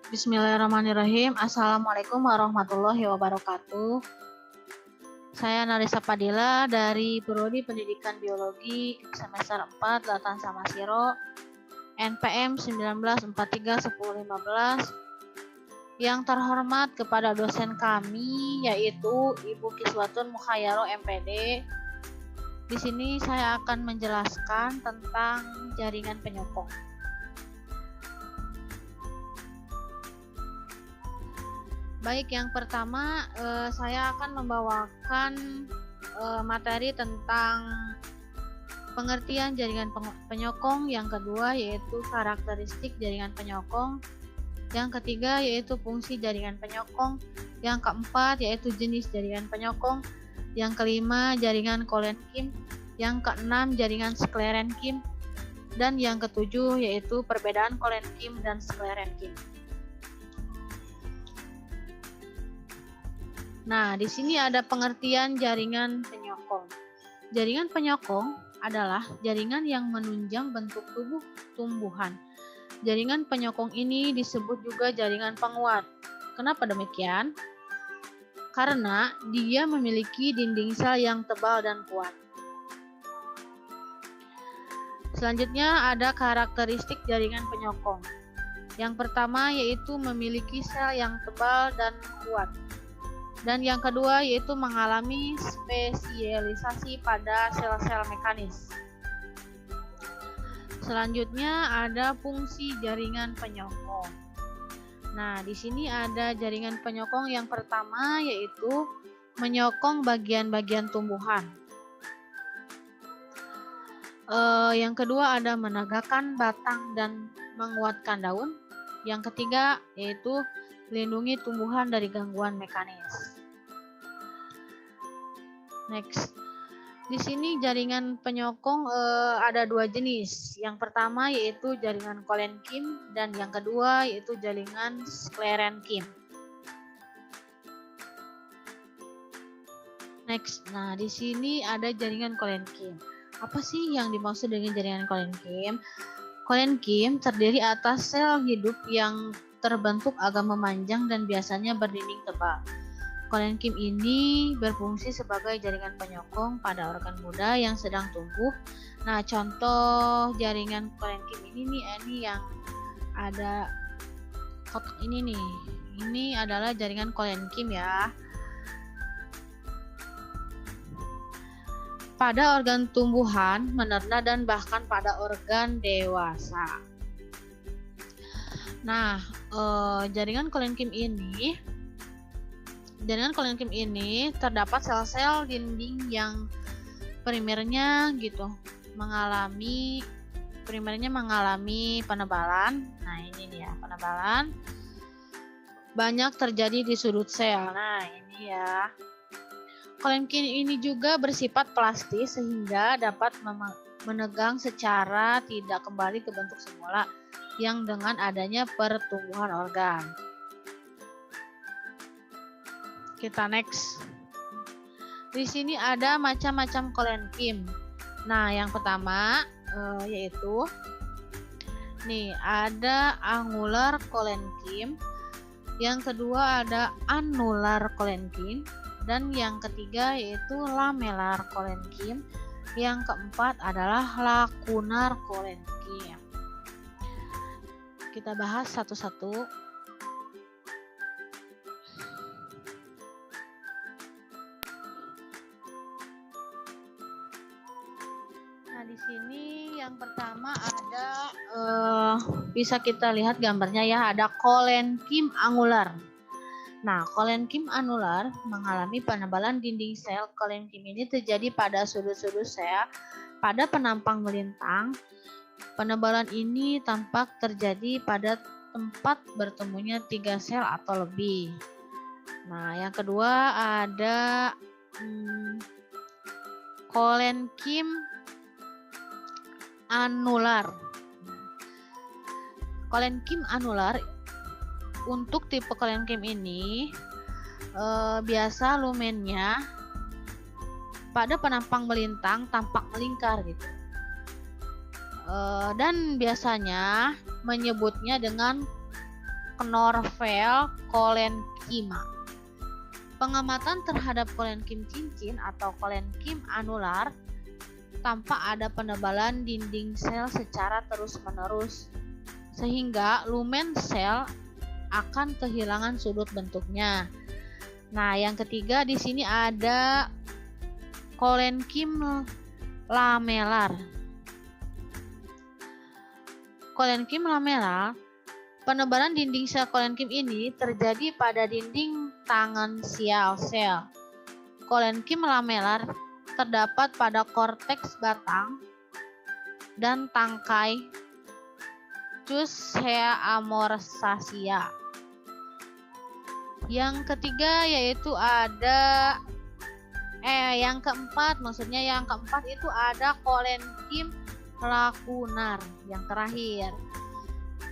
Bismillahirrahmanirrahim. Assalamualaikum warahmatullahi wabarakatuh. Saya Narisa Padilla dari Prodi Pendidikan Biologi semester 4 Latan Samasiro NPM 19431015. Yang terhormat kepada dosen kami yaitu Ibu Kiswatun Mukhayaro MPD. Di sini saya akan menjelaskan tentang jaringan penyokong. Baik, yang pertama saya akan membawakan materi tentang pengertian jaringan penyokong, yang kedua yaitu karakteristik jaringan penyokong, yang ketiga yaitu fungsi jaringan penyokong, yang keempat yaitu jenis jaringan penyokong, yang kelima jaringan Colen-Kim, yang keenam jaringan Sclerenchyme, dan yang ketujuh yaitu perbedaan Colen-Kim dan Sclerenchyme. Nah, di sini ada pengertian jaringan penyokong. Jaringan penyokong adalah jaringan yang menunjang bentuk tubuh tumbuhan. Jaringan penyokong ini disebut juga jaringan penguat. Kenapa demikian? Karena dia memiliki dinding sel yang tebal dan kuat. Selanjutnya ada karakteristik jaringan penyokong. Yang pertama yaitu memiliki sel yang tebal dan kuat. Dan yang kedua yaitu mengalami spesialisasi pada sel-sel mekanis. Selanjutnya ada fungsi jaringan penyokong. Nah, di sini ada jaringan penyokong yang pertama yaitu menyokong bagian-bagian tumbuhan. Yang kedua ada menegakkan batang dan menguatkan daun. Yang ketiga yaitu melindungi tumbuhan dari gangguan mekanis. Next, di sini jaringan penyokong ada dua jenis. Yang pertama yaitu jaringan Colen-Kim dan yang kedua yaitu jaringan Sclerenchyme. Next, nah di sini ada jaringan Colen-Kim. Apa sih yang dimaksud dengan jaringan Colen-Kim? Colen-Kim terdiri atas sel hidup yang terbentuk agak memanjang dan biasanya berdinding tebal. Colen-Kim ini berfungsi sebagai jaringan penyokong pada organ muda yang sedang tumbuh. Nah, contoh jaringan Colen-Kim ini yang ada kotak ini nih. Ini adalah jaringan Colen-Kim ya. Pada organ tumbuhan, menerna dan bahkan pada organ dewasa. Nah, jaringan Colen-Kim ini terdapat sel-sel dinding yang primernya mengalami penebalan. Nah, ini dia penebalan. Banyak terjadi di sudut sel. Nah, ini ya. Colen-Kim ini juga bersifat plastis sehingga dapat menegang secara tidak kembali ke bentuk semula yang dengan adanya pertumbuhan organ. Kita next. Di sini ada macam-macam Colen-Kim. Nah, yang pertama yaitu ada angular Colen-Kim. Yang kedua ada annular Colen-Kim. Dan yang ketiga yaitu lamellar Colen-Kim. Yang keempat adalah lacunar Colen-Kim. Kita bahas satu-satu. Nah, di sini yang pertama ada bisa kita lihat gambarnya ya, ada Colen-Kim angular. Nah, Colen-Kim annular mengalami penebalan dinding sel. Colen-Kim ini terjadi pada sudut-sudut sel pada penampang melintang. Penebalan ini tampak terjadi pada tempat bertemunya 3 sel atau lebih. Nah, yang kedua ada Colen-Kim annular. Colen-Kim annular untuk tipe Colen-Kim ini biasa lumennya pada penampang melintang tampak melingkar gitu. Dan biasanya menyebutnya dengan Knorvel kolenkima. Pengamatan terhadap kolenkim cincin atau kolenkim anular tampak ada penebalan dinding sel secara terus-menerus, sehingga lumen sel akan kehilangan sudut bentuknya. Nah, yang ketiga di sini ada kolenkim lamelar. Kolenkim lamelar, penebalan dinding sel kolenkim ini terjadi pada dinding tangensial sel. Kolenkim lamelar terdapat pada korteks batang dan tangkai Chusea amorsacia. Yang ketiga yaitu ada yang keempat itu ada kolenkim lakunar. Yang terakhir,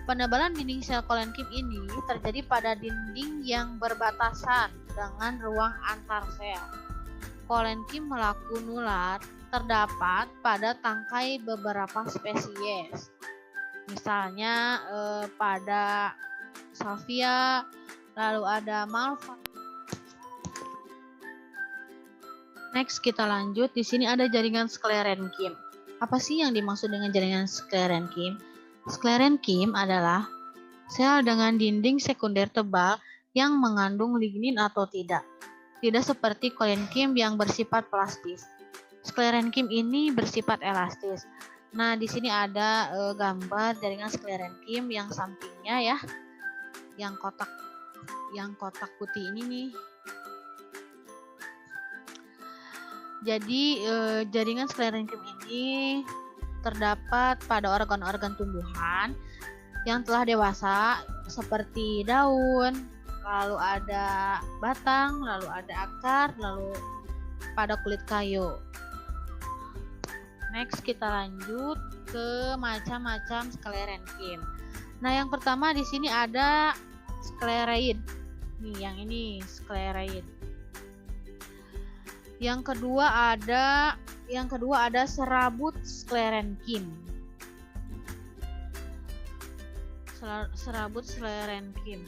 penebalan dinding sel kolenkim ini terjadi pada dinding yang berbatasan dengan ruang antar sel. Kolenkim lakunular terdapat pada tangkai beberapa spesies, misalnya pada salvia, lalu ada malva. Next kita lanjut, di sini ada jaringan sklerenkim. Apa sih yang dimaksud dengan jaringan sklerenkim? Sklerenkim adalah sel dengan dinding sekunder tebal yang mengandung lignin atau tidak. Tidak seperti kolenkim yang bersifat plastis. Sklerenkim ini bersifat elastis. Nah, di sini ada gambar jaringan sklerenkim yang sampingnya ya, yang kotak putih ini nih. Jadi jaringan sklerenkim ini terdapat pada organ-organ tumbuhan yang telah dewasa seperti daun, lalu ada batang, lalu ada akar, lalu pada kulit kayu. Next kita lanjut ke macam-macam sklerenkim. Nah, yang pertama di sini ada sklereid. Nih, yang ini sklereid. Yang kedua ada serabut sklerenkim. Serabut sklerenkim.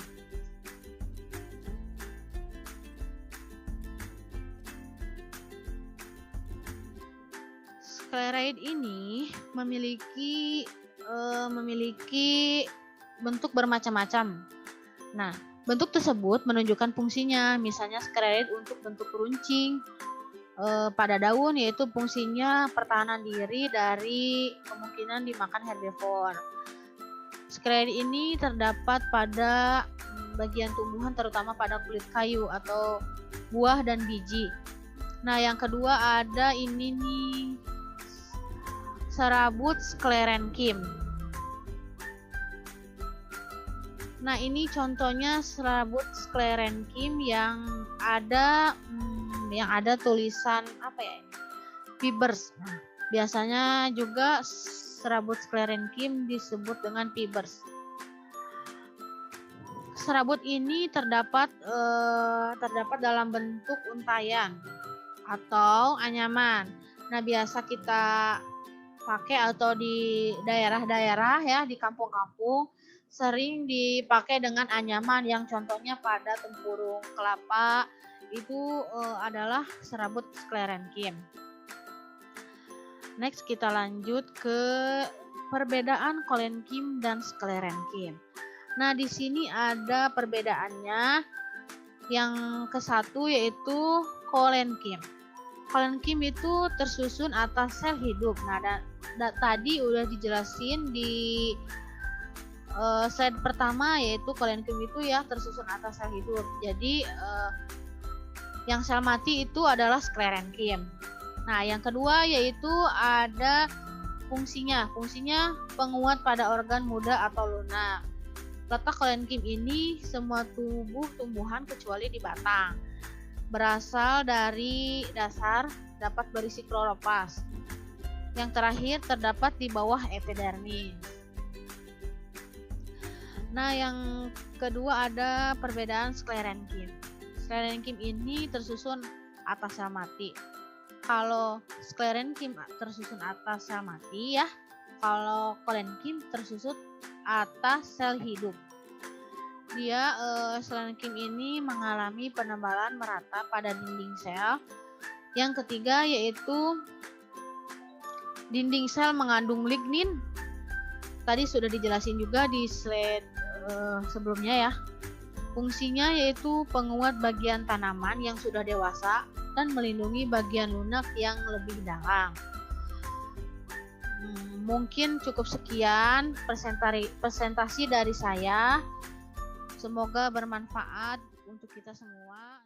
Sklereid ini memiliki bentuk bermacam-macam. Nah, bentuk tersebut menunjukkan fungsinya. Misalnya sklereid untuk bentuk runcing pada daun, yaitu fungsinya pertahanan diri dari kemungkinan dimakan herbivor. Sklereid ini terdapat pada bagian tumbuhan, terutama pada kulit kayu atau buah dan biji. Nah, yang kedua ada ini nih, serabut sklerenkim. Nah, ini contohnya serabut sklerenkim yang ada tulisan apa ya ini? Fibers. Nah, biasanya juga serabut sklerenkim disebut dengan fibers. Serabut ini terdapat dalam bentuk untayan atau anyaman. Nah, biasa kita pakai atau di daerah-daerah ya, di kampung-kampung sering dipakai dengan anyaman yang contohnya pada tempurung kelapa itu adalah serabut sklerenkim. Next kita lanjut ke perbedaan kolenkim dan sklerenkim. Nah, di sini ada perbedaannya. Yang ke satu yaitu kolenkim. Kolenkim itu tersusun atas sel hidup. Nah, tadi udah dijelasin di slide pertama, yaitu kolenkim itu ya tersusun atas sel hidup. Jadi yang sel mati itu adalah sklerenkim. Nah, yang kedua yaitu ada fungsinya penguat pada organ muda atau lunak. Letak kolenkim ini semua tumbuhan kecuali di batang. Berasal dari dasar, dapat berisi kloroplas. Yang terakhir terdapat di bawah epidermis. Nah, yang kedua ada perbedaan sklerenkim. Sklerenkim ini tersusun atas sel mati. Kalau sklerenkim tersusun atas sel mati ya, kalau kolenkim tersusun atas sel hidup. dia selenkim ini mengalami penebalan merata pada dinding sel. Yang ketiga yaitu dinding sel mengandung lignin. Tadi sudah dijelasin juga di slide sebelumnya ya. Fungsinya yaitu penguat bagian tanaman yang sudah dewasa dan melindungi bagian lunak yang lebih dalam. Mungkin cukup sekian presentasi dari saya. Semoga bermanfaat untuk kita semua.